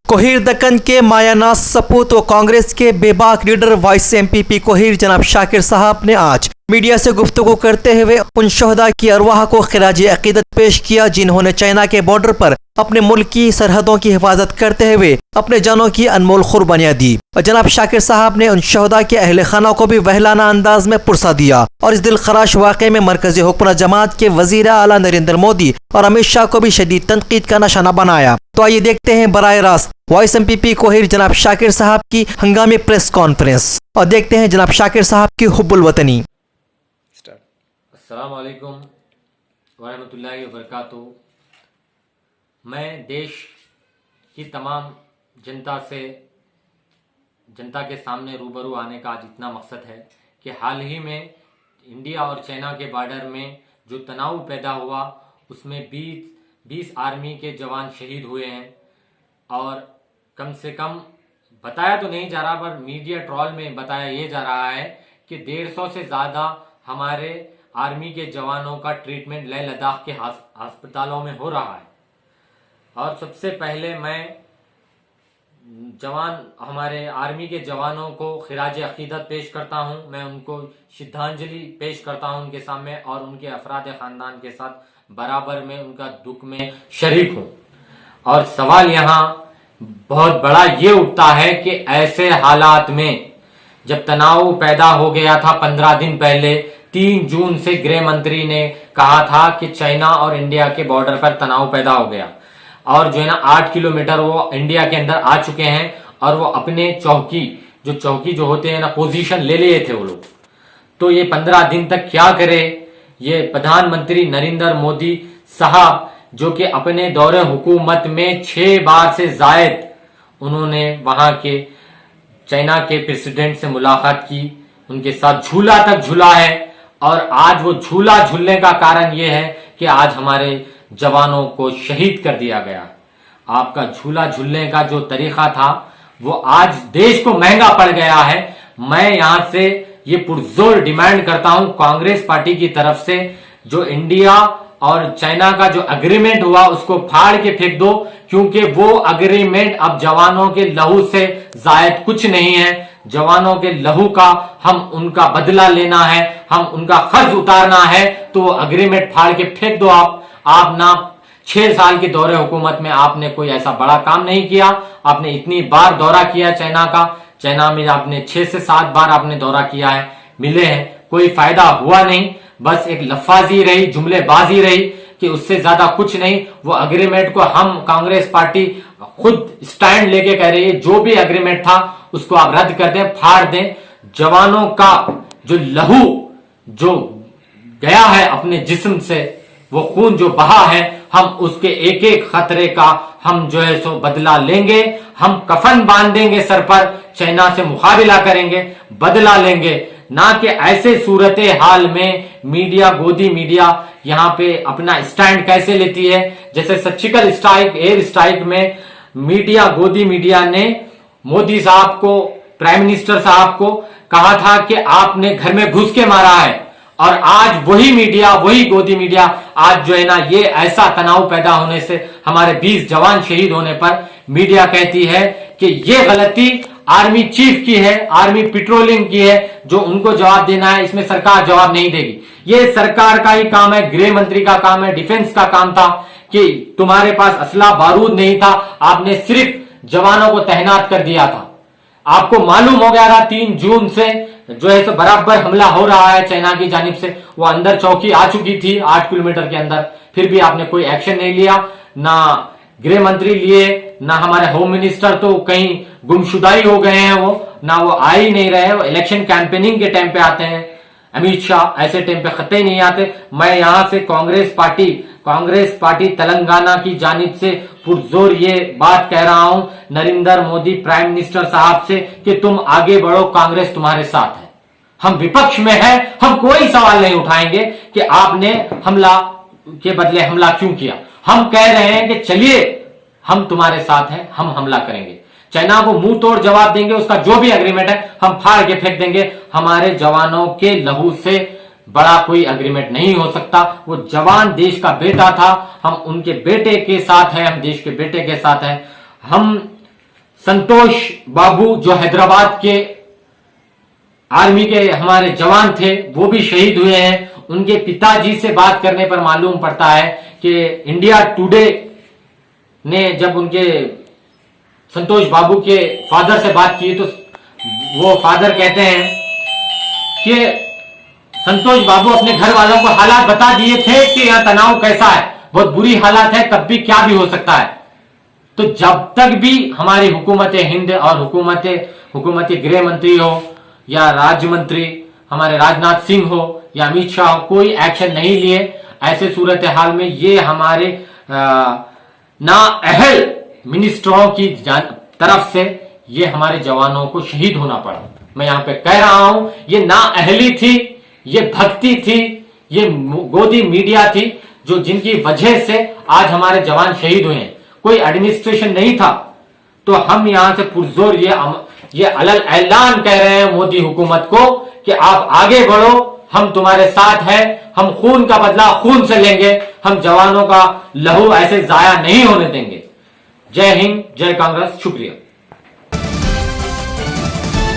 कोहिर दक्कन के मायानाज सपूत व कांग्रेस के बेबाक लीडर वाइस एमपीपी कोहिर जनाब शाकिर साहब ने आज मीडिया से गुफ्तगू करते हुए उन शहदा की अरवाह को खिराज अकीदत पेश किया जिन्होंने चाइना के बॉर्डर पर अपने मुल्क की सरहदों की हिफाजत करते हुए अपने जानों की अनमोल कुर्बानियां दी। और जनाब शाकिर साहब ने उन शहदा के अहले खाना को भी वहलाना अंदाज में पुरसा दिया और इस दिल खराश वाक़े में मरकजी हुक्मरान जमात के वज़ीर आला नरेंद्र मोदी और अमित शाह को भी शदीद तनकीद का निशाना बनाया। तो आइए देखते हैं बराह रास्त वॉइस एमपीपी कोहिर जनाब शाकिर साहब की हंगामी प्रेस कॉन्फ्रेंस और देखते हैं जनाब शाकिर साहब की हुब्बुल वतनी। अस्सलाम वालेकुम वरहमतुल्लाहि वबरकातुहू। मैं देश की तमाम जनता के सामने रूबरू आने का आज इतना मकसद है कि हाल ही में इंडिया और चाइना के बॉर्डर में जो तनाव पैदा हुआ उसमें 20 आर्मी के जवान शहीद हुए हैं और कम से कम बताया तो नहीं जा रहा पर मीडिया ट्रॉल में बताया ये जा रहा है कि 150 से ज़्यादा हमारे आर्मी के जवानों का ट्रीटमेंट लेह लद्दाख के अस्पतालों में हो रहा है। और सबसे पहले मैं हमारे आर्मी के जवानों को खिराज अकीदत पेश करता हूं, मैं उनको श्रद्धांजलि पेश करता हूं उनके सामने और उनके अफराद खानदान के साथ बराबर में उनका दुख में शरीक हूं। और सवाल यहाँ बहुत बड़ा ये उठता है कि ऐसे हालात में जब तनाव पैदा हो गया था 15 दिन पहले 3 जून से गृह मंत्री ने कहा था कि चाइना और इंडिया के बॉर्डर पर तनाव पैदा हो गया और जो है ना 8 किलोमीटर वो इंडिया के अंदर आ चुके हैं और वो अपने चौकी जो होते हैं ना पोजीशन ले लिए थे वो लोग। तो ये 15 दिन तक क्या करे ये प्रधानमंत्री नरेंद्र मोदी साहब जो कि अपने दौरे हुकूमत में 6 बार से जायद उन्होंने वहां के चाइना के प्रेसिडेंट से मुलाकात की, उनके साथ झूला तक झूला है और आज वो झूला झूलने का कारण ये है कि आज हमारे जवानों को शहीद कर दिया गया। आपका झूला झूलने का जो तरीका था वो आज देश को महंगा पड़ गया है। मैं यहां से ये पुरजोर डिमांड करता हूं कांग्रेस पार्टी की तरफ से जो इंडिया और चाइना का जो एग्रीमेंट हुआ उसको फाड़ के फेंक दो, क्योंकि वो एग्रीमेंट अब जवानों के लहू से जायद कुछ नहीं है। जवानों के लहू का हम उनका बदला लेना है, हम उनका कर्ज उतारना है, तो वो एग्रीमेंट फाड़ के फेंक दो। आप ना 6 साल के दौरे हुकूमत में आपने कोई ऐसा बड़ा काम नहीं किया। आपने इतनी बार दौरा किया चाइना में आपने 6 से 7 बार आपने दौरा किया है, मिले हैं, कोई फायदा हुआ नहीं, बस एक लफाजी रही, जुमलेबाजी रही कि उससे ज्यादा कुछ नहीं। वो एग्रीमेंट को हम कांग्रेस पार्टी खुद स्टैंड लेके कह रही है जो भी एग्रीमेंट था उसको आप रद्द कर दें, फाड़ दें। जवानों का जो लहू जो गया है अपने जिस्म से, वो खून जो बहा है, हम उसके एक एक खतरे का हम जो है सो बदला लेंगे। हम कफन बांध देंगे सर पर, चाइना से मुकाबला करेंगे, बदला लेंगे। ना कि ऐसे सूरत हाल में गोदी मीडिया यहाँ पे अपना स्टैंड कैसे लेती है, जैसे सर्जिकल स्ट्राइक एयर स्ट्राइक में गोदी मीडिया ने मोदी साहब को, प्राइम मिनिस्टर साहब को कहा था कि आपने घर में घुस के मारा है, और आज वही गोदी मीडिया आज जो है ना ये ऐसा तनाव पैदा होने से हमारे 20 जवान शहीद होने पर मीडिया कहती है कि ये गलती आर्मी चीफ की है, आर्मी पेट्रोलिंग की है, जो उनको जवाब देना है, इसमें सरकार जवाब नहीं देगी। ये सरकार का ही काम है, गृह मंत्री का काम है, डिफेंस का काम था कि तुम्हारे पास असला बारूद नहीं था, आपने सिर्फ जवानों को तैनात कर दिया था। आपको मालूम हो गया था 3 जून से जो है सो बराबर हमला हो रहा है चाइना की जानिब से, वो अंदर चौकी आ चुकी थी 8 किलोमीटर के अंदर, फिर भी आपने कोई एक्शन नहीं लिया। ना गृह मंत्री लिए, ना हमारे होम मिनिस्टर तो कहीं गुमशुदाई हो गए हैं, ना वो आ ही नहीं रहे। वो इलेक्शन कैंपेनिंग के टाइम पे आते हैं, अमित शाह ऐसे टाइम पे खत्ते नहीं आते। मैं यहां से कांग्रेस पार्टी तेलंगाना की जानिब से पुरजोर ये बात कह रहा हूं नरेंद्र मोदी प्राइम मिनिस्टर साहब से कि तुम आगे बढ़ो, कांग्रेस तुम्हारे साथ है। हम विपक्ष में है, हम कोई सवाल नहीं उठाएंगे कि आपने हमला के बदले हमला क्यों किया। हम कह रहे हैं कि चलिए हम तुम्हारे साथ हैं, हम हमला करेंगे, चाइना को मुंह तोड़ जवाब देंगे, उसका जो भी एग्रीमेंट है हम फाड़ के फेंक देंगे। हमारे जवानों के लहू से बड़ा कोई एग्रीमेंट नहीं हो सकता। वो जवान देश का बेटा था, हम उनके बेटे के साथ हैं, हम देश के बेटे के साथ हैं। हम संतोष बाबू जो हैदराबाद के आर्मी के हमारे जवान थे वो भी शहीद हुए हैं। उनके पिताजी से बात करने पर मालूम पड़ता है कि इंडिया टुडे ने जब उनके संतोष बाबू के फादर से बात की तो वो फादर कहते हैं कि संतोष बाबू अपने घर वालों को हालात बता दिए थे कि यहां तनाव कैसा है, बहुत बुरी हालात है, कब भी क्या भी हो सकता है। तो जब तक भी हमारी हुकूमत हिंद और हुकूमत गृह मंत्री हो या राज्य मंत्री हमारे राजनाथ सिंह हो या अमित शाह हो, कोई एक्शन नहीं लिए, ऐसे सूरत हाल में ये हमारे नाअहल मिनिस्टरों की तरफ से ये हमारे जवानों को शहीद होना पड़ा। मैं यहां पे कह रहा हूं ये नाअहली थी, ये भक्ति थी, ये गोदी मीडिया थी जो जिनकी वजह से आज हमारे जवान शहीद हुए हैं। कोई एडमिनिस्ट्रेशन नहीं था। तो हम यहां से पुरजोर ये अलग ऐलान कह रहे हैं मोदी हुकूमत को कि आप आगे बढ़ो, हम तुम्हारे साथ हैं, हम खून का बदला खून से लेंगे, हम जवानों का लहू ऐसे जाया नहीं होने देंगे। जय हिंद, जय कांग्रेस, शुक्रिया।